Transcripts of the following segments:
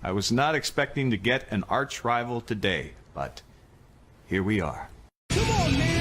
I was not expecting to get an arch rival today, but here we are. Come on, man.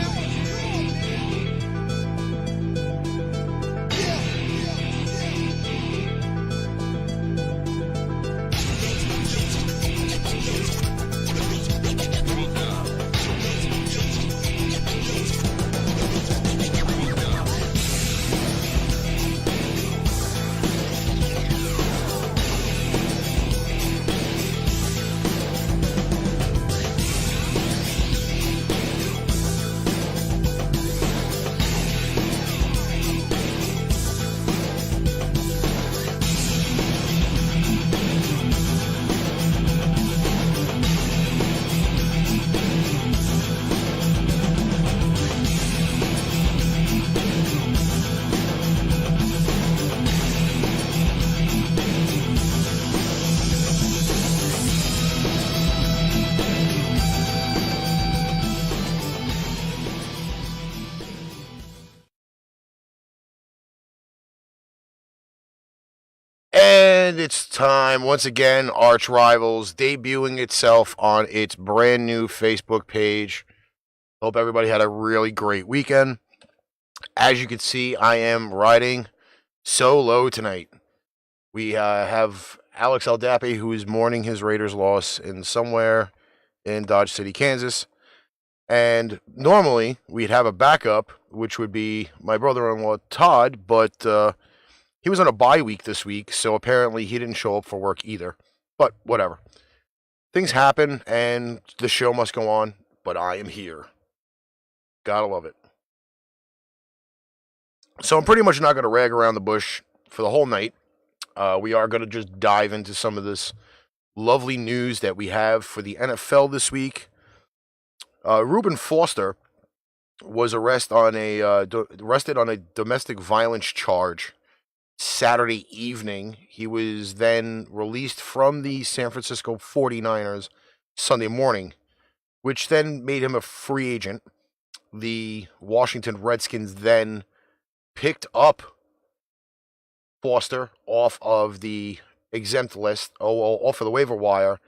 And it's time, once again, Arch Rivals debuting itself on its brand new Facebook page. Hope everybody had a really great weekend. As you can see, I am riding solo tonight. We have Alex Aldape, who is mourning his Raiders loss somewhere in Dodge City, Kansas. And normally, we'd have a backup, which would be my brother-in-law, Todd, but he was on a bye week this week, so apparently he didn't show up for work either. But whatever. Things happen, and the show must go on, but I am here. Gotta love it. So I'm pretty much not going to rag around the bush for the whole night. We are going to just dive into some of this lovely news that we have for the NFL this week. Reuben Foster was arrested on a domestic violence charge Saturday evening. He was then released from the San Francisco 49ers Sunday morning, which then made him a free agent. The Washington Redskins then picked up Foster off of the exempt list, off of the waiver wire,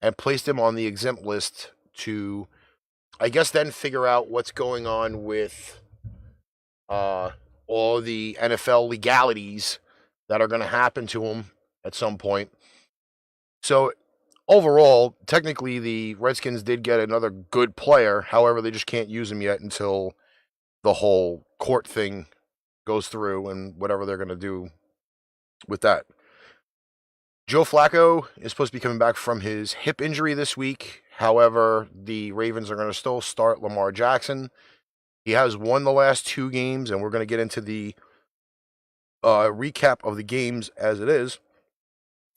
and placed him on the exempt list to, I guess, then figure out what's going on with all the NFL legalities that are going to happen to him at some point. So overall, technically, the Redskins did get another good player. However, they just can't use him yet until the whole court thing goes through and whatever they're going to do with that. Joe Flacco is supposed to be coming back from his hip injury this week. However, the Ravens are going to still start Lamar Jackson. He has won the last 2 games, and we're going to get into the recap of the games as it is.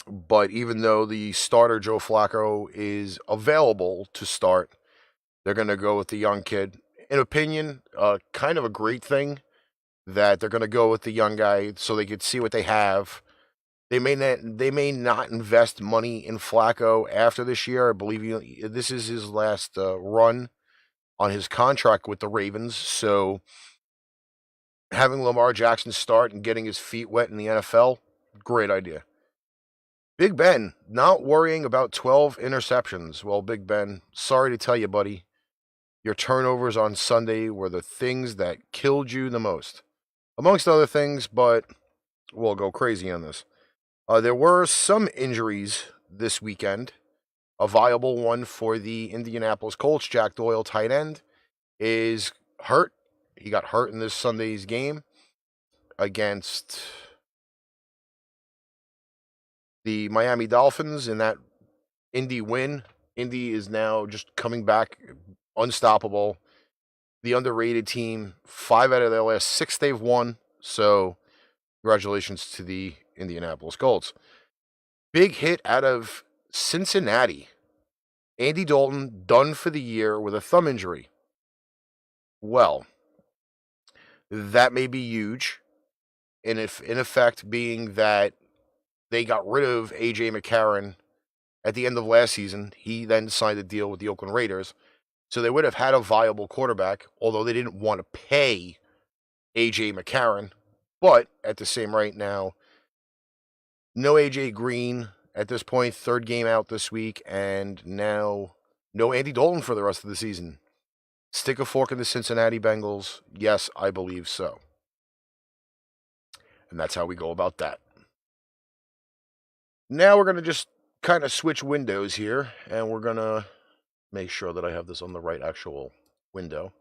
But even though the starter, Joe Flacco, is available to start, they're going to go with the young kid. In opinion, kind of a great thing that they're going to go with the young guy so they could see what they have. They may not invest money in Flacco after this year. I believe this is his last run on his contract with the Ravens. So having Lamar Jackson start and getting his feet wet in the NFL, great idea. Big Ben, not worrying about 12 interceptions. Well, Big Ben, sorry to tell you, buddy, your turnovers on Sunday were the things that killed you the most. Amongst other things, but we'll go crazy on this. There were some injuries this weekend. A viable one for the Indianapolis Colts. Jack Doyle, tight end, is hurt. He got hurt in this Sunday's game against the Miami Dolphins in that Indy win. Indy is now just coming back unstoppable. The underrated team, 5 out of their last 6 they've won. So congratulations to the Indianapolis Colts. Big hit out of Cincinnati. Andy Dalton done for the year with a thumb injury. Well, that may be huge. And if in effect being that they got rid of A.J. McCarron at the end of last season, he then signed a deal with the Oakland Raiders. So they would have had a viable quarterback, although they didn't want to pay A.J. McCarron. But at the same right now, no A.J. Green at this point, third game out this week, and now no Andy Dalton for the rest of the season. Stick a fork in the Cincinnati Bengals? Yes, I believe so. And that's how we go about that. Now we're going to just kind of switch windows here, and we're going to make sure that I have this on the right actual window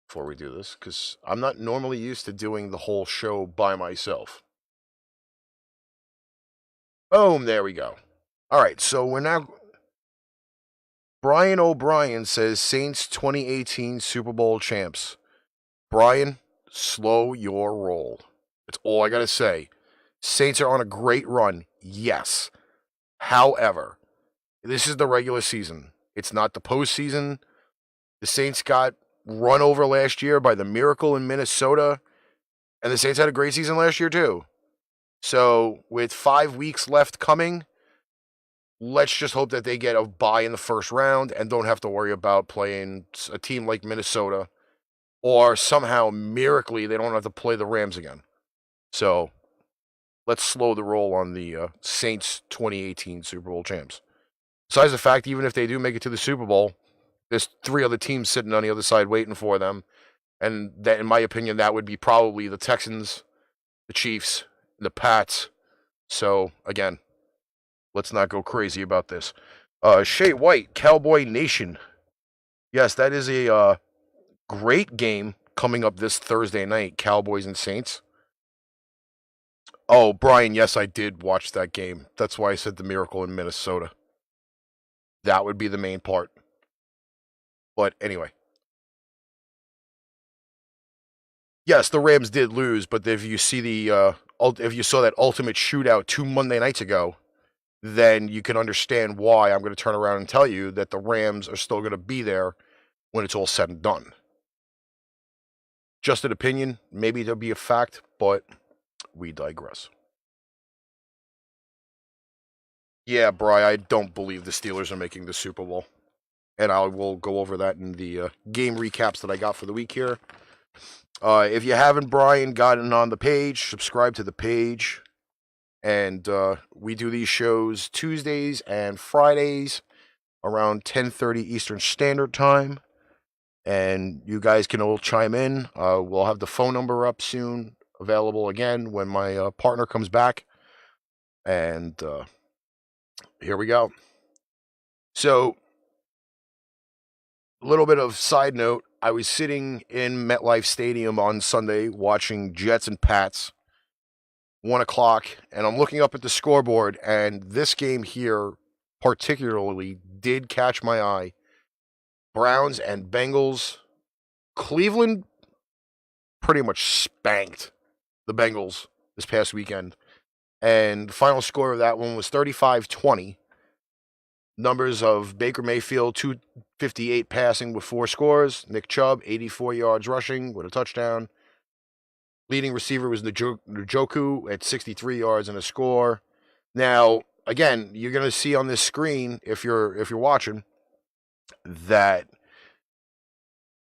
before we do this, because I'm not normally used to doing the whole show by myself. Boom, there we go. All right, so we're now... Brian O'Brien says Saints 2018 Super Bowl champs. Brian, slow your roll. That's all I got to say. Saints are on a great run, yes. However, this is the regular season. It's not the postseason. The Saints got run over last year by the Miracle in Minnesota, and the Saints had a great season last year too. So with 5 weeks left coming, let's just hope that they get a bye in the first round and don't have to worry about playing a team like Minnesota, or somehow, miraculously, they don't have to play the Rams again. So let's slow the roll on the Saints 2018 Super Bowl champs. Besides the fact, even if they do make it to the Super Bowl, there's 3 other teams sitting on the other side waiting for them. And that, in my opinion, that would be probably the Texans, the Chiefs, the Pats. So, again, let's not go crazy about this. Shea White, Cowboy Nation. Yes, that is a great game coming up this Thursday night, Cowboys and Saints. Oh, Brian, yes, I did watch that game. That's why I said the Miracle in Minnesota. That would be the main part. But anyway. Yes, the Rams did lose, but if you see if you saw that ultimate shootout 2 Monday nights ago, then you can understand why I'm going to turn around and tell you that the Rams are still going to be there when it's all said and done. Just an opinion, maybe there'll be a fact, but we digress. Yeah, Bri, I don't believe the Steelers are making the Super Bowl. And I will go over that in the game recaps that I got for the week here. If you haven't, Brian, gotten on the page, subscribe to the page. And we do these shows Tuesdays and Fridays around 10:30 Eastern Standard Time. And you guys can all chime in. We'll have the phone number up soon, available again when my partner comes back. And here we go. So, a little bit of side note. I was sitting in MetLife Stadium on Sunday watching Jets and Pats, 1 o'clock, and I'm looking up at the scoreboard, and this game here particularly did catch my eye. Browns and Bengals. Cleveland pretty much spanked the Bengals this past weekend. And the final score of that one was 35-20. Numbers of Baker Mayfield, 258 passing with 4 scores. Nick Chubb, 84 yards rushing with a touchdown. Leading receiver was Njoku at 63 yards and a score. Now, again, you're going to see on this screen, if you're watching, that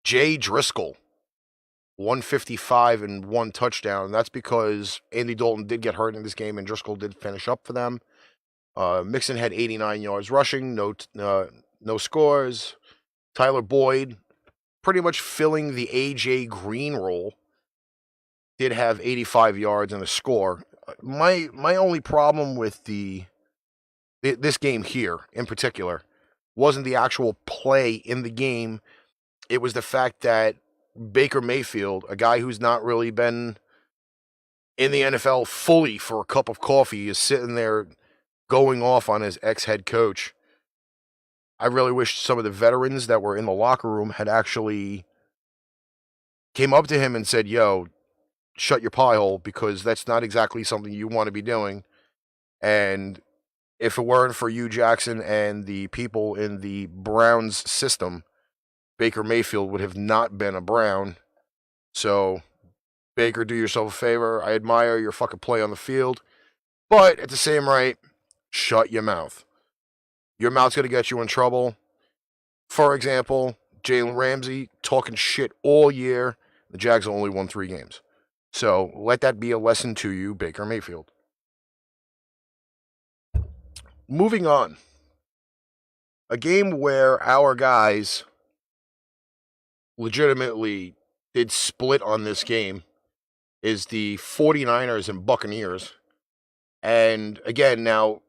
Jay Driscoll, 155 and 1 touchdown. That's because Andy Dalton did get hurt in this game, and Driscoll did finish up for them. Mixon had 89 yards rushing, no scores. Tyler Boyd, pretty much filling the A.J. Green role, did have 85 yards and a score. My only problem with this game here, in particular, wasn't the actual play in the game. It was the fact that Baker Mayfield, a guy who's not really been in the NFL fully for a cup of coffee, is sitting there going off on his ex-head coach. I really wish some of the veterans that were in the locker room had actually came up to him and said, yo, shut your pie hole, because that's not exactly something you want to be doing. And if it weren't for Hugh Jackson and the people in the Browns system, Baker Mayfield would have not been a Brown. So, Baker, do yourself a favor. I admire your fucking play on the field. But at the same rate, shut your mouth. Your mouth's going to get you in trouble. For example, Jalen Ramsey talking shit all year. The Jags only won 3 games. So let that be a lesson to you, Baker Mayfield. moving on. A game where our guys legitimately did split on this game is the 49ers and Buccaneers. And again, now,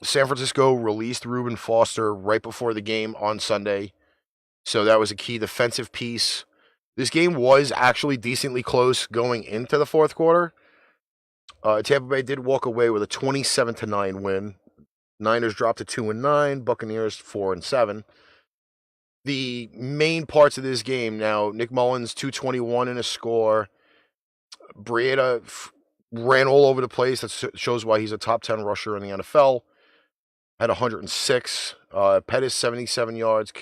San Francisco released Reuben Foster right before the game on Sunday. So that was a key defensive piece. This game was actually decently close going into the fourth quarter. Tampa Bay did walk away with a 27-9 win. Niners dropped to 2-9, Buccaneers 4-7. The main parts of this game now, Nick Mullins 221 in a score. Breida ran all over the place. That shows why he's a top 10 rusher in the NFL. Had 106. Pettis 77 yards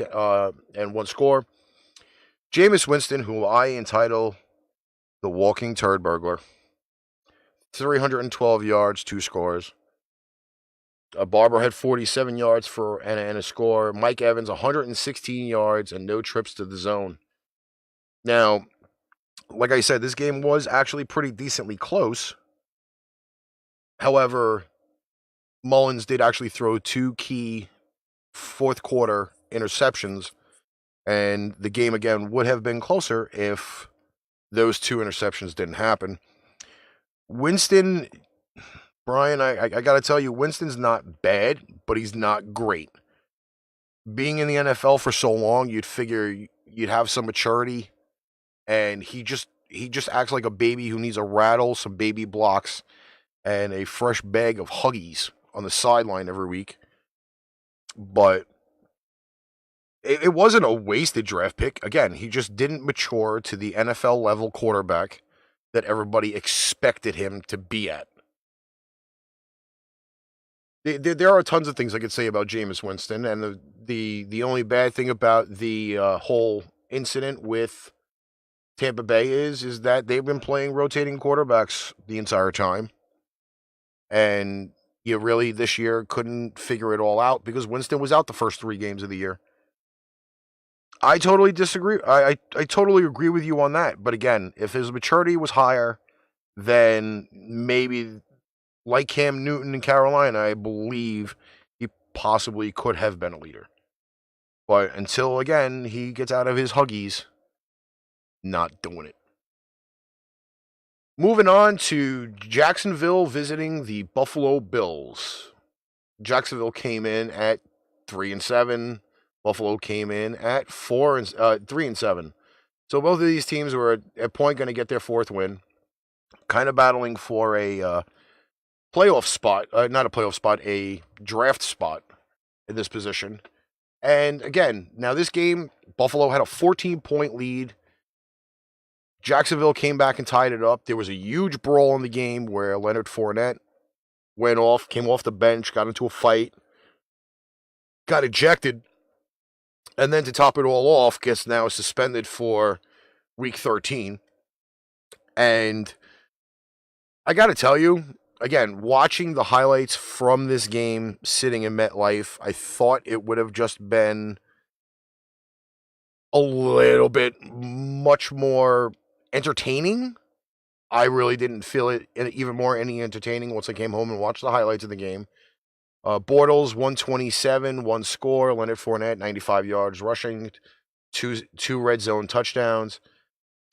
and 1 score. Jameis Winston, who I entitle the walking turd burglar, 312 yards, 2 scores. Barber had 47 yards and a score. Mike Evans, 116 yards and no trips to the zone. Now, like I said, this game was actually pretty decently close. However, Mullins did actually throw 2 key fourth quarter interceptions, and the game again would have been closer if those 2 interceptions didn't happen. Winston, Brian, I got to tell you, Winston's not bad, but he's not great. Being in the NFL for so long, you'd figure you'd have some maturity, and he just acts like a baby who needs a rattle, some baby blocks, and a fresh bag of Huggies on the sideline every week. But it wasn't a wasted draft pick. Again, he just didn't mature to the NFL level quarterback that everybody expected him to be at. There are tons of things I could say about Jameis Winston, and the only bad thing about the whole incident with Tampa Bay is that they've been playing rotating quarterbacks the entire time, and you really this year couldn't figure it all out because Winston was out the first 3 games of the year. I totally disagree. I totally agree with you on that. But again, if his maturity was higher, then maybe, like Cam Newton in Carolina, I believe he possibly could have been a leader. But until, again, he gets out of his Huggies, not doing it. Moving on to Jacksonville visiting the Buffalo Bills. Jacksonville came in at 3-7. Buffalo came in at 3-7. So both of these teams were at point going to get their 4th win. Kind of battling for a playoff spot, not a playoff spot, a draft spot in this position. And again, now this game, Buffalo had a 14-point lead. Jacksonville came back and tied it up. There was a huge brawl in the game where Leonard Fournette came off the bench, got into a fight, got ejected, and then to top it all off, gets now suspended for week 13. And I got to tell you, again, watching the highlights from this game sitting in MetLife, I thought it would have just been a little bit much more entertaining. I really didn't feel it even more any entertaining once I came home and watched the highlights of the game. Bortles, 127, 1 score. Leonard Fournette, 95 yards rushing, two red zone touchdowns.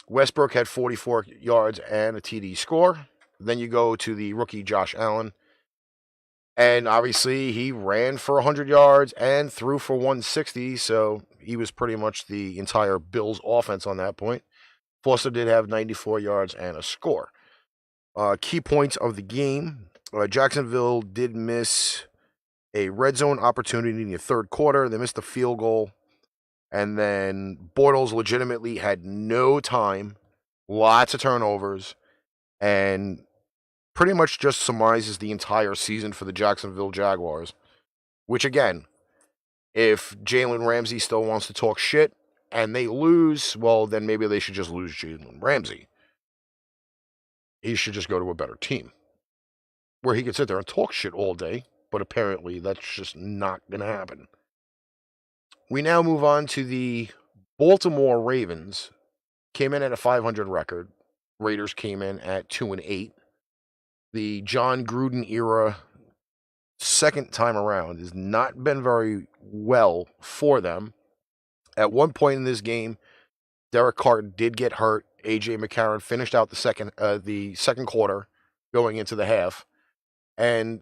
Westbrook had 44 yards and a TD score. Then you go to the rookie Josh Allen. And obviously he ran for 100 yards and threw for 160, so he was pretty much the entire Bills offense on that point. Foster did have 94 yards and a score. Key points of the game. Jacksonville did miss a red zone opportunity in the 3rd quarter. They missed a field goal. And then Bortles legitimately had no time, lots of turnovers, and pretty much just summarizes the entire season for the Jacksonville Jaguars. Which, again, if Jalen Ramsey still wants to talk shit and they lose, well, then maybe they should just lose Jalen Ramsey. He should just go to a better team where he could sit there and talk shit all day, but apparently that's just not going to happen. We now move on to the Baltimore Ravens. Came in at a 500 record. Raiders came in at 2-8. The John Gruden era second time around has not been very well for them. At one point in this game, Derek Carr did get hurt. A.J. McCarron finished out the second quarter going into the half. And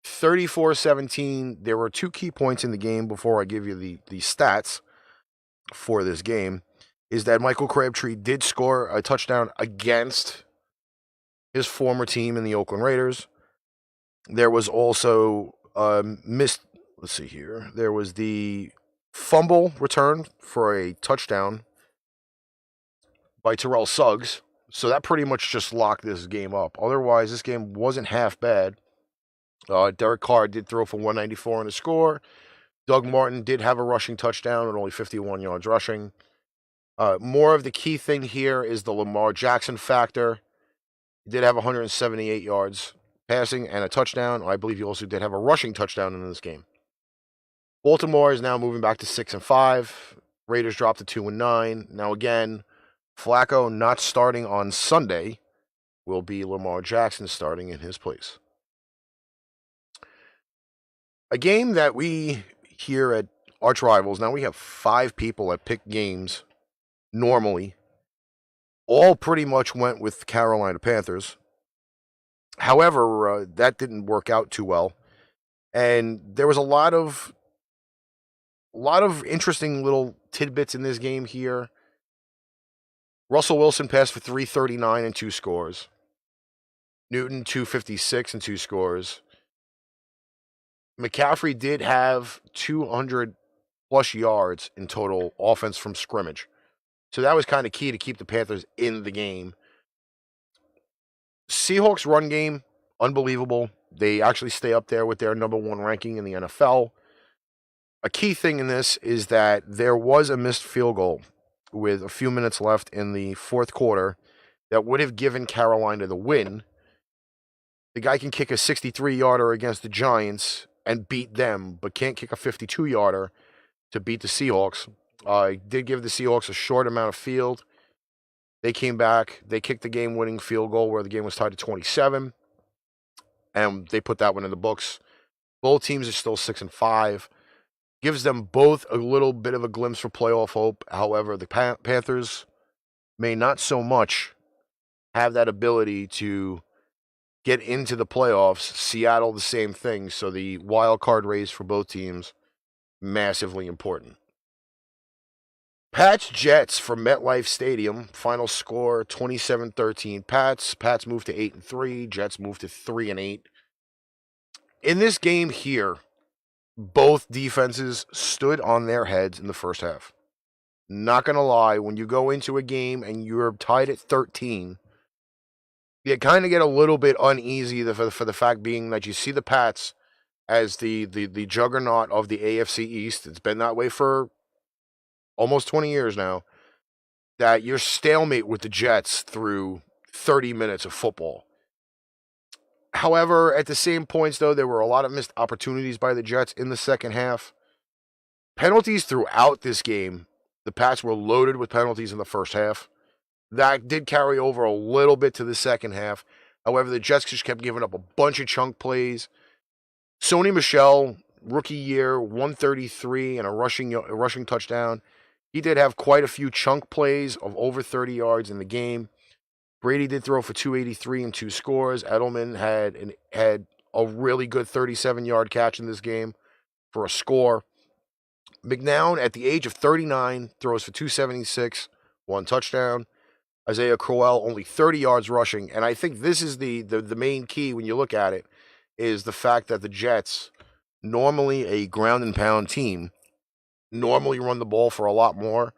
34-17, there were two key points in the game before I give you the stats for this game, is that Michael Crabtree did score a touchdown against his former team in the Oakland Raiders. There was also let's see here. There was the fumble return for a touchdown by Terrell Suggs. So that pretty much just locked this game up. Otherwise, this game wasn't half bad. Derek Carr did throw for 194 in the score. Doug Martin did have a rushing touchdown at only 51 yards rushing. More of the key thing here is the Lamar Jackson factor. He did have 178 yards passing and a touchdown. I believe he also did have a rushing touchdown in this game. Baltimore is now moving back to 6-5. Raiders dropped to 2-9. Now again, Flacco not starting on Sunday. Will be Lamar Jackson starting in his place. A game that we here at Arch Rivals, now we have 5 people that pick games normally. All pretty much went with Carolina Panthers. However, that didn't work out too well. And there was a lot of interesting little tidbits in this game here. Russell Wilson passed for 339 and 2 scores. Newton 256 and 2 scores. McCaffrey did have 200 plus yards in total offense from scrimmage. So that was kind of key to keep the Panthers in the game. Seahawks run game, unbelievable. They actually stay up there with their number 1 ranking in the NFL. A key thing in this is that there was a missed field goal with a few minutes left in the fourth quarter that would have given Carolina the win. The guy can kick a 63-yarder against the Giants and beat them, but can't kick a 52-yarder to beat the Seahawks. Did give the Seahawks a short amount of field. They came back. They kicked the game-winning field goal where the game was tied to 27, and they put that one in the books. Both teams are still 6-5. Gives them both a little bit of a glimpse for playoff hope. However, the Panthers may not so much have that ability to get into the playoffs. Seattle, the same thing. So the wild card race for both teams, massively important. Pats Jets from MetLife Stadium. Final score 27-13 Pats. Pats moved to 8-3. Jets moved to 3-8. In this game here, both defenses stood on their heads in the first half. Not going to lie, when you go into a game and you're tied at 13, you kind of get a little bit uneasy for the fact being that you see the Pats as the juggernaut of the AFC East. It's been that way for almost 20 years now. That you're stalemate with the Jets through 30 minutes of football. However, at the same points, though, there were a lot of missed opportunities by the Jets in the second half. Penalties throughout this game. The Pats were loaded with penalties in the first half. That did carry over a little bit to the second half. However, the Jets just kept giving up a bunch of chunk plays. Sony Michel, rookie year, 133 and a rushing touchdown. He did have quite a few chunk plays of over 30 yards in the game. Brady did throw for 283 and 2 scores. Edelman had a really good 37-yard catch in this game for a score. McNown, at the age of 39, throws for 276, 1 touchdown. Isaiah Crowell, only 30 yards rushing. And I think this is the main key when you look at it, is the fact that the Jets, normally a ground and pound team, normally run the ball for a lot more.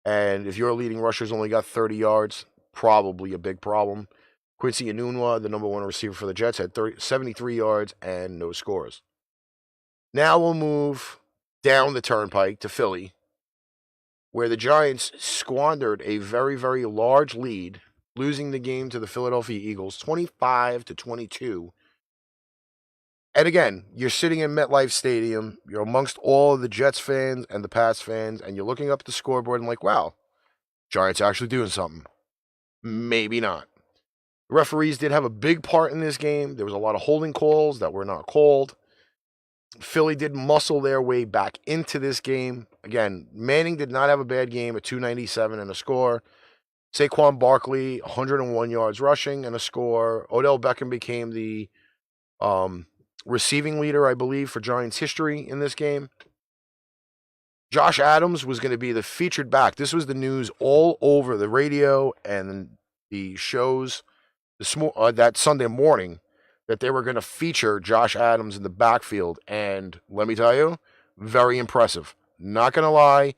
And if your leading rusher's only got 30 yards, probably a big problem. Quincy Enunwa, the number 1 receiver for the Jets, had 73 yards and no scores. Now we'll move down the turnpike to Philly, where the Giants squandered a very, very large lead, losing the game to the Philadelphia Eagles, 25-22. And again, you're sitting in MetLife Stadium, you're amongst all of the Jets fans and the Pats fans, and you're looking up at the scoreboard and like, wow, Giants actually doing something. Maybe not. The referees did have a big part in this game. There was a lot of holding calls that were not called. Philly did muscle their way back into this game. Again, Manning did not have a bad game at 297 and a score. Saquon Barkley, 101 yards rushing and a score. Odell Beckham became the receiving leader, I believe, for Giants history in this game. Josh Adams was going to be the featured back. This was the news all over the radio and the shows that Sunday morning, that they were going to feature Josh Adams in the backfield. And let me tell you, very impressive. Not going to lie.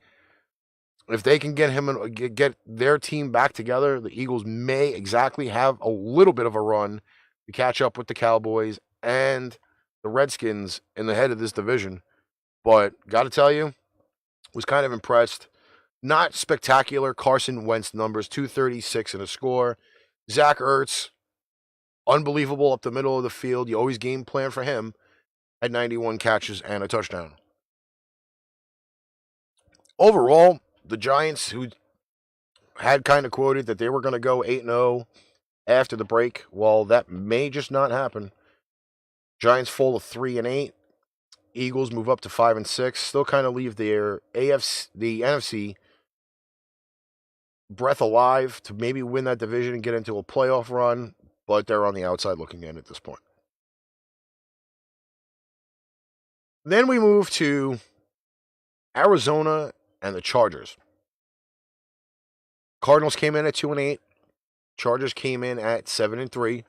If they can get him and get their team back together, the Eagles may exactly have a little bit of a run to catch up with the Cowboys and the Redskins in the head of this division. But got to tell you, was kind of impressed. Not spectacular Carson Wentz numbers, 236 and a score. Zach Ertz, unbelievable up the middle of the field. You always game plan for him. Had 91 catches and a touchdown. Overall, the Giants, who had kind of quoted that they were going to go 8-0 after the break, well, that may just not happen. Giants fall to 3-8. Eagles move up to 5-6. Still kind of leave the NFC breath alive to maybe win that division and get into a playoff run, but they're on the outside looking in at this point. Then we move to Arizona and the Chargers. Cardinals came in at 2-8. Chargers came in at 7-3.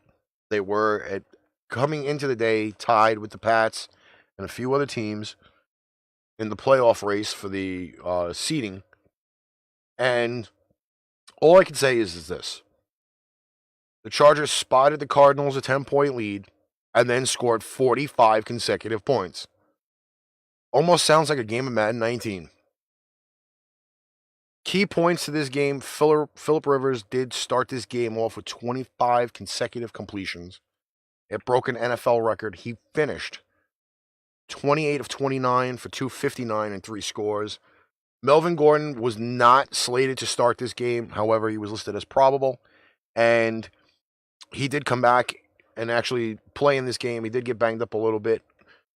They were coming into the day tied with the Pats and a few other teams in the playoff race for the seeding. And all I can say is this. The Chargers spotted the Cardinals a 10-point lead and then scored 45 consecutive points. Almost sounds like a game of Madden 19. Key points to this game, Phillip Rivers did start this game off with 25 consecutive completions. It broke an NFL record. He finished 28 of 29 for 259 and 3 scores. Melvin Gordon was not slated to start this game. However, he was listed as probable. And he did come back and actually play in this game. He did get banged up a little bit.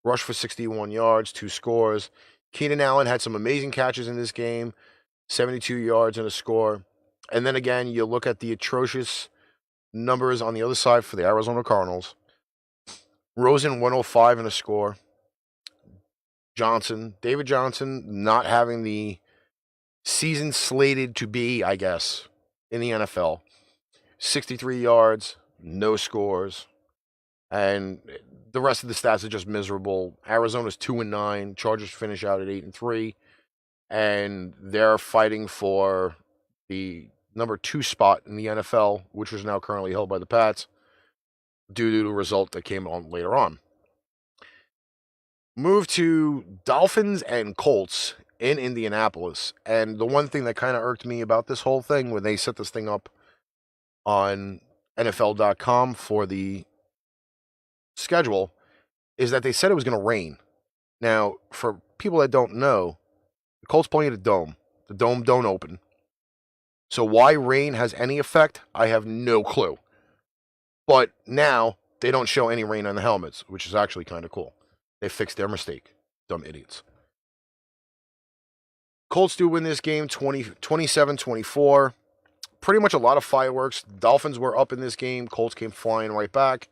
Rushed for 61 yards, 2 scores. Keenan Allen had some amazing catches in this game. 72 yards and a score. And then again, you look at the atrocious numbers on the other side for the Arizona Cardinals. Rosen, 105 and a score. David Johnson, not having the season slated to be, I guess, in the NFL. 63 yards, no scores. And the rest of the stats are just miserable. Arizona's 2-9. Chargers finish out at 8-3. And they're fighting for the number 2 spot in the NFL, which is now currently held by the Pats, due to a result that came on later on. Move to Dolphins and Colts in Indianapolis. And the one thing that kind of irked me about this whole thing when they set this thing up on NFL.com for the schedule is that they said it was going to rain. Now, for people that don't know, the Colts playing at a dome. The dome don't open. So why rain has any effect, I have no clue. But now they don't show any rain on the helmets, which is actually kind of cool. They fixed their mistake. Dumb idiots. Colts do win this game 27-24. Pretty much a lot of fireworks. Dolphins were up in this game. Colts came flying right back.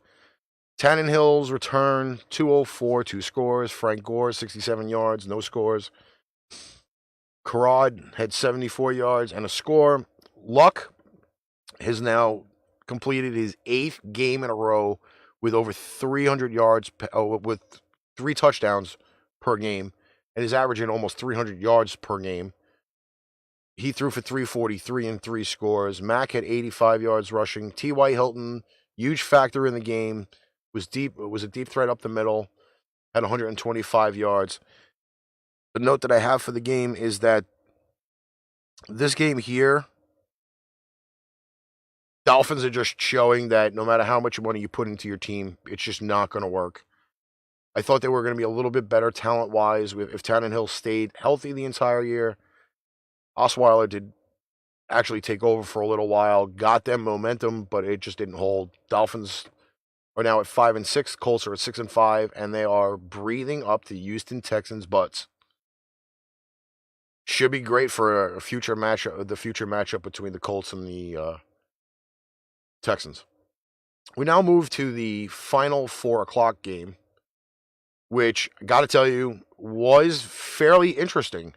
Tannehill's return, 204, 2 scores. Frank Gore, 67 yards, no scores. Carrad had 74 yards and a score. Luck has now completed his 8th game in a row with over 300 yards, with 3 touchdowns per game, and is averaging almost 300 yards per game. He threw for 343 and 3 scores. Mack had 85 yards rushing. T.Y. Hilton, huge factor in the game, was a deep threat up the middle, had 125 yards. The note that I have for the game is that this game here, Dolphins are just showing that no matter how much money you put into your team, it's just not going to work. I thought they were going to be a little bit better talent-wise if Tannehill stayed healthy the entire year. Osweiler did actually take over for a little while, got them momentum, but it just didn't hold. Dolphins are now at 5-6, Colts are at 6-5, and they are breathing up the Houston Texans' butts. Should be great for a future matchup, the future matchup between the Colts and the Texans. We now move to the final 4 o'clock game, which, got to tell you, was fairly interesting.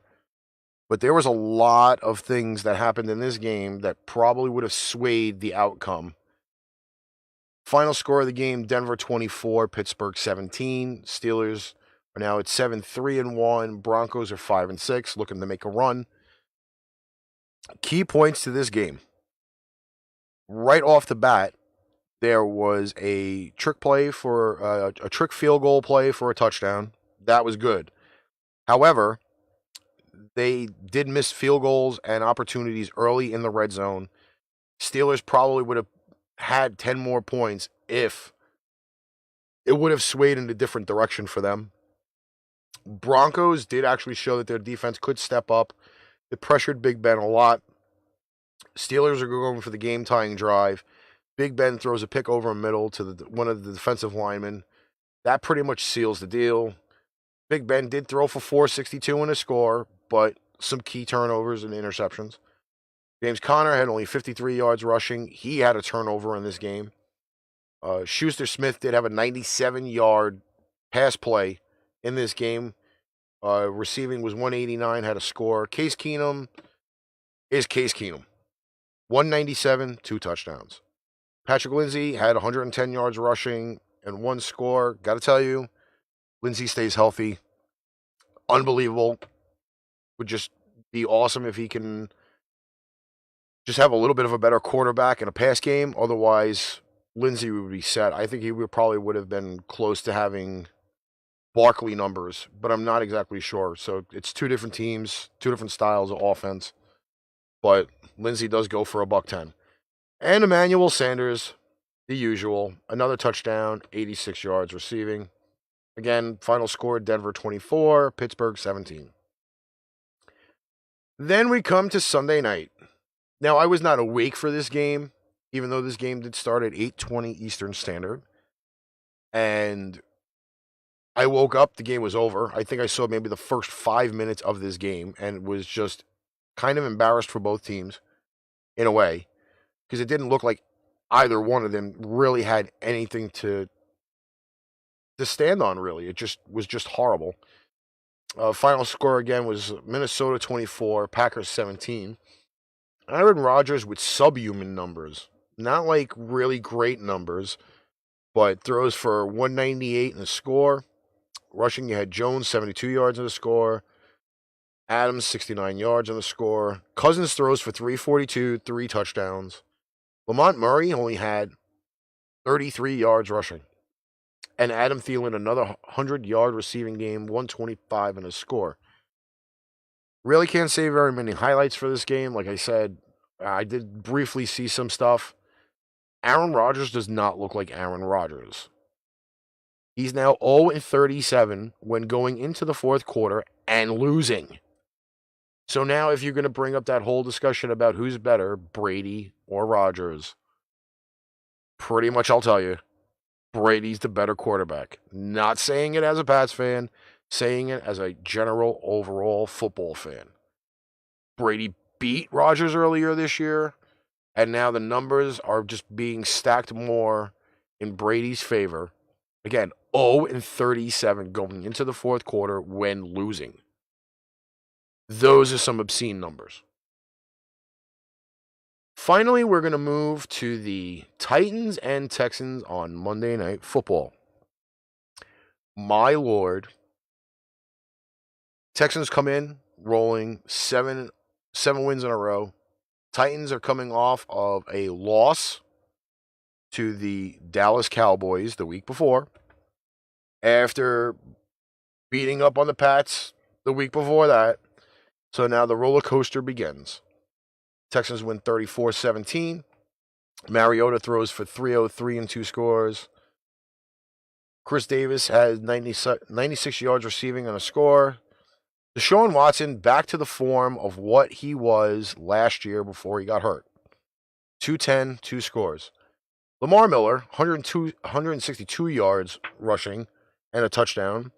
But there was a lot of things that happened in this game that probably would have swayed the outcome. Final score of the game, Denver 24, Pittsburgh 17. Steelers are now at 7-3-1. Broncos are 5-6, looking to make a run. Key points to this game. Right off the bat, there was a trick play for a trick field goal play for a touchdown. That was good. However, they did miss field goals and opportunities early in the red zone. Steelers probably would have had 10 more points if it would have swayed in a different direction for them. Broncos did actually show that their defense could step up. It pressured Big Ben a lot. Steelers are going for the game-tying drive. Big Ben throws a pick over the middle to one of the defensive linemen. That pretty much seals the deal. Big Ben did throw for 462 in a score, but some key turnovers and interceptions. James Conner had only 53 yards rushing. He had a turnover in this game. Schuster Smith did have a 97-yard pass play in this game. Receiving was 189, had a score. Case Keenum is Case Keenum. 197, 2 touchdowns. Patrick Lindsay had 110 yards rushing and 1 score. Got to tell you, Lindsay stays healthy. Unbelievable. Would just be awesome if he can just have a little bit of a better quarterback in a pass game. Otherwise, Lindsay would be set. I think he probably would have been close to having Barkley numbers, but I'm not exactly sure. So it's 2 different teams, 2 different styles of offense. But Lindsay does go for $110. And Emmanuel Sanders, the usual, another touchdown, 86 yards receiving. Again, final score, Denver 24, Pittsburgh 17. Then we come to Sunday night. Now, I was not awake for this game, even though this game did start at 8:20 Eastern Standard. And I woke up, the game was over. I think I saw maybe the first 5 minutes of this game and was just kind of embarrassed for both teams, in a way, because it didn't look like either one of them really had anything to stand on, really. It just was just horrible. Final score again was Minnesota 24, Packers 17. Aaron Rodgers with subhuman numbers. Not like really great numbers, but throws for 198 in a score. Rushing, you had Jones, 72 yards in the score. Adams, 69 yards on the score. Cousins throws for 342, 3 touchdowns. Lamont Murray only had 33 yards rushing. And Adam Thielen, another 100-yard receiving game, 125 in a score. Really can't say very many highlights for this game. Like I said, I did briefly see some stuff. Aaron Rodgers does not look like Aaron Rodgers. He's now 0-37 when going into the fourth quarter and losing. So now if you're going to bring up that whole discussion about who's better, Brady or Rodgers, pretty much I'll tell you, Brady's the better quarterback. Not saying it as a Pats fan, saying it as a general overall football fan. Brady beat Rodgers earlier this year, and now the numbers are just being stacked more in Brady's favor. Again, 0-37 going into the fourth quarter when losing. Those are some obscene numbers. Finally, we're going to move to the Titans and Texans on Monday Night Football. My lord. Texans come in rolling 7 wins in a row. Titans are coming off of a loss to the Dallas Cowboys the week before, after beating up on the Pats the week before that. So now the roller coaster begins. Texans win 34-17. Mariota throws for 303 and 2 scores. Chris Davis has 96 yards receiving on a score. Deshaun Watson back to the form of what he was last year before he got hurt. 210, 2 scores. Lamar Miller, 162 yards rushing and a touchdown.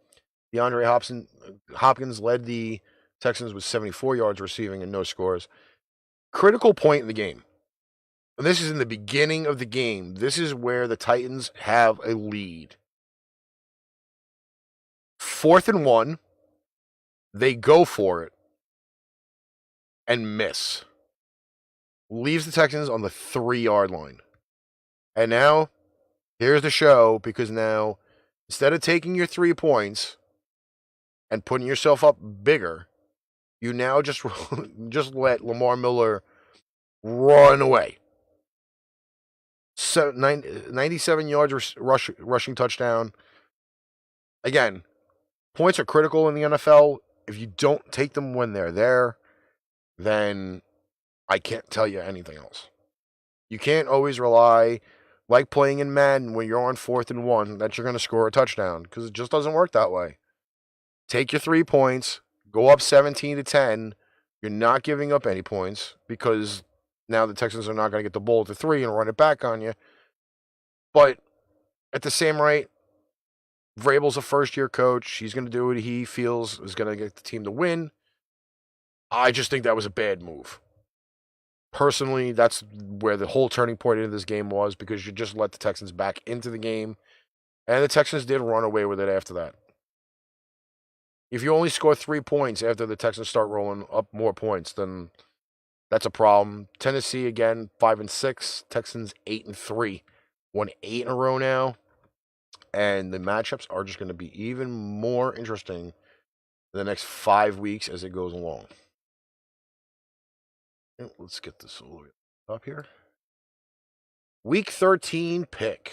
DeAndre Hopkins led the Texans with 74 yards receiving and no scores. Critical point in the game. And this is in the beginning of the game. This is where the Titans have a lead. 4th and 1. They go for it and miss. Leaves the Texans on the 3-yard line. And now, here's the show, because now, instead of taking your 3 points and putting yourself up bigger, you now just let Lamar Miller run away. 97 yards rushing touchdown. Again, points are critical in the NFL. If you don't take them when they're there, then I can't tell you anything else. You can't always rely, like playing in Madden when you're on 4th and 1, that you're going to score a touchdown, because it just doesn't work that way. Take your 3 points, go up 17-10. You're not giving up any points, because now the Texans are not going to get the ball to 3 and run it back on you. But at the same rate, Vrabel's a first-year coach. He's going to do what he feels is going to get the team to win. I just think that was a bad move. Personally, that's where the whole turning point in this game was, because you just let the Texans back into the game, and the Texans did run away with it after that. If you only score 3 points after the Texans start rolling up more points, then that's a problem. Tennessee, again, 5-6. Texans, 8-3. Won 8 in a row now. And the matchups are just going to be even more interesting in the next 5 weeks as it goes along. Let's get this all the way up here. Week 13 pick.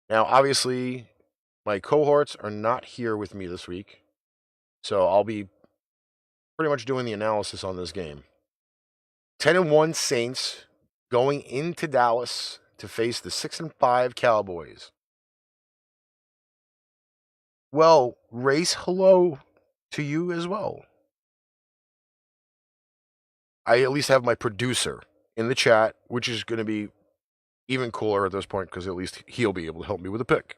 Now, obviously, my cohorts are not here with me this week, so I'll be pretty much doing the analysis on this game. 10-1 Saints going into Dallas to face the 6-5 Cowboys. Well, race hello to you as well. I at least have my producer in the chat, which is going to be even cooler at this point, because at least he'll be able to help me with a pick.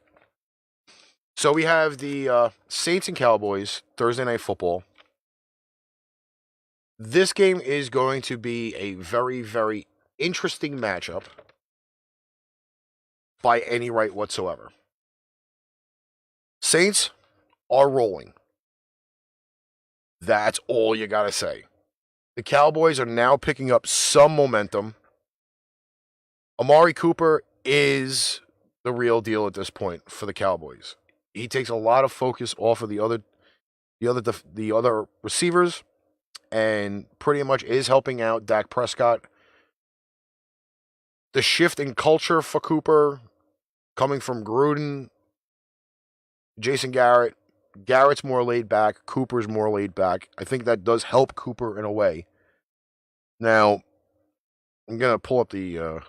So we have the Saints and Cowboys, Thursday Night Football. This game is going to be a very, very interesting matchup by any right whatsoever. Saints are rolling. That's all you got to say. The Cowboys are now picking up some momentum. Amari Cooper is the real deal at this point for the Cowboys. He takes a lot of focus off of the other receivers, and pretty much is helping out Dak Prescott. The shift in culture for Cooper, coming from Gruden, Jason Garrett. Garrett's more laid back. Cooper's more laid back. I think that does help Cooper in a way. Now, I'm going to pull up the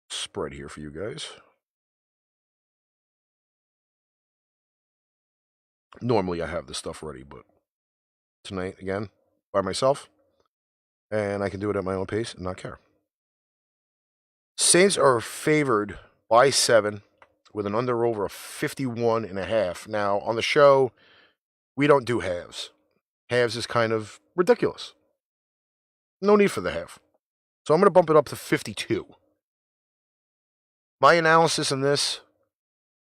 spread here for you guys. Normally I have this stuff ready, but tonight, again, by myself, and I can do it at my own pace and not care. Saints are favored by 7 with an under-over of 51.5. Now, on the show, we don't do halves. Halves is kind of ridiculous. No need for the half. So I'm going to bump it up to 52. My analysis on this,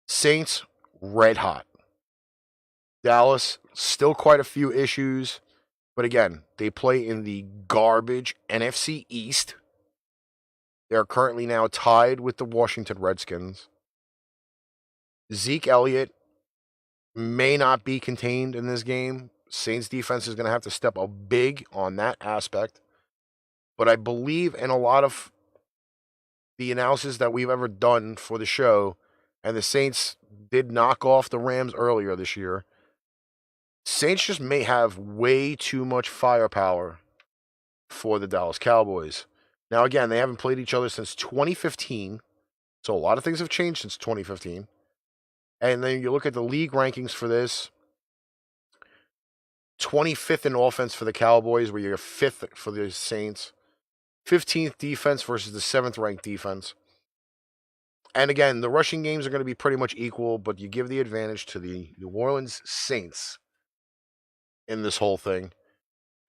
Saints, red hot. Dallas, still quite a few issues. But again, they play in the garbage NFC East. They're currently now tied with the Washington Redskins. Zeke Elliott may not be contained in this game. Saints defense is going to have to step up big on that aspect. But I believe in a lot of the analysis that we've ever done for the show, and the Saints did knock off the Rams earlier this year. Saints just may have way too much firepower for the Dallas Cowboys. Now, again, they haven't played each other since 2015, so a lot of things have changed since 2015. And then you look at the league rankings for this. 25th in offense for the Cowboys, where you're 5th for the Saints. 15th defense versus the 7th ranked defense. And again, the rushing games are going to be pretty much equal, but you give the advantage to the New Orleans Saints in this whole thing.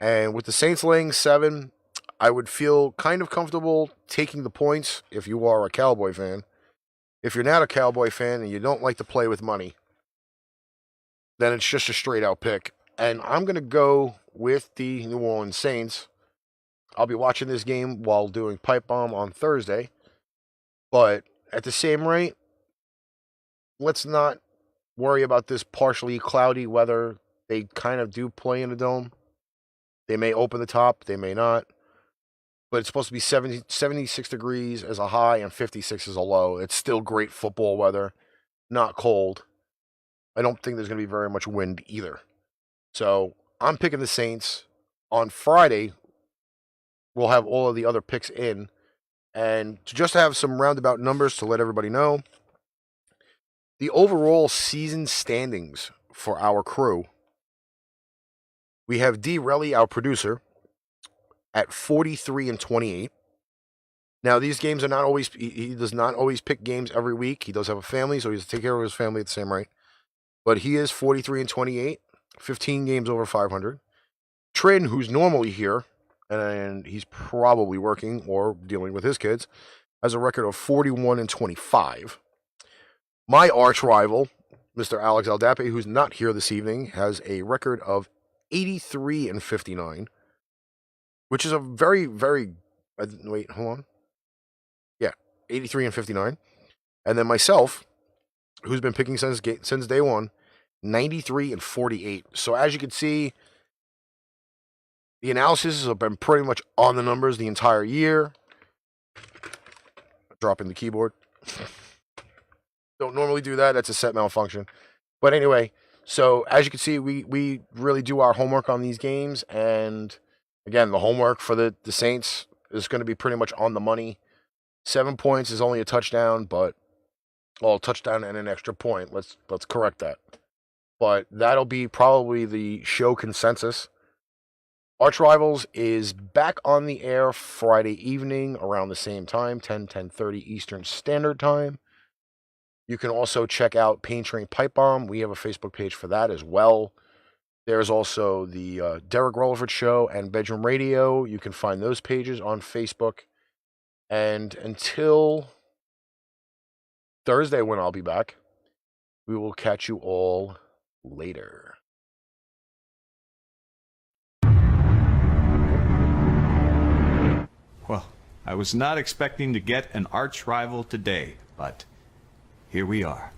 And with the Saints laying 7, I would feel kind of comfortable taking the points if you are a Cowboy fan. If you're not a Cowboy fan and you don't like to play with money, then it's just a straight out pick. And I'm going to go with the New Orleans Saints. I'll be watching this game while doing Pipe Bomb on Thursday. But at the same rate, let's not worry about this partially cloudy weather. They kind of do play in a dome. They may open the top, they may not. But it's supposed to be 76 degrees as a high and 56 as a low. It's still great football weather, not cold. I don't think there's going to be very much wind either. So I'm picking the Saints. On Friday, we'll have all of the other picks in. And to just have some roundabout numbers to let everybody know, the overall season standings for our crew, we have D. Relly, our producer, at 43-28. Now, these games are not always, he does not always pick games every week. He does have a family, so he has to take care of his family at the same rate. But he is 43-28, 15 games over 500. Trin, who's normally here, and he's probably working or dealing with his kids, has a record of 41-25. My arch rival, Mr. Alex Aldape, who's not here this evening, has a record of 83-59, which is a very, very, wait, hold on. Yeah, 83-59. And then myself, who's been picking since day one, 93-48. So as you can see, the analysis has been pretty much on the numbers the entire year. Dropping the keyboard. Don't normally do that. That's a set malfunction. But anyway, so as you can see, we really do our homework on these games. And again, the homework for the Saints is going to be pretty much on the money. 7 points is only a touchdown, but well, a touchdown and an extra point. Let's correct that. But that'll be probably the show consensus. Arch Rivals is back on the air Friday evening around the same time, 10:30 Eastern Standard Time. You can also check out Pain Train Pipe Bomb. We have a Facebook page for that as well. There's also the Derek Rutherford Show and Bedroom Radio. You can find those pages on Facebook. And until Thursday, when I'll be back, we will catch you all later. Well, I was not expecting to get an arch rival today, but here we are.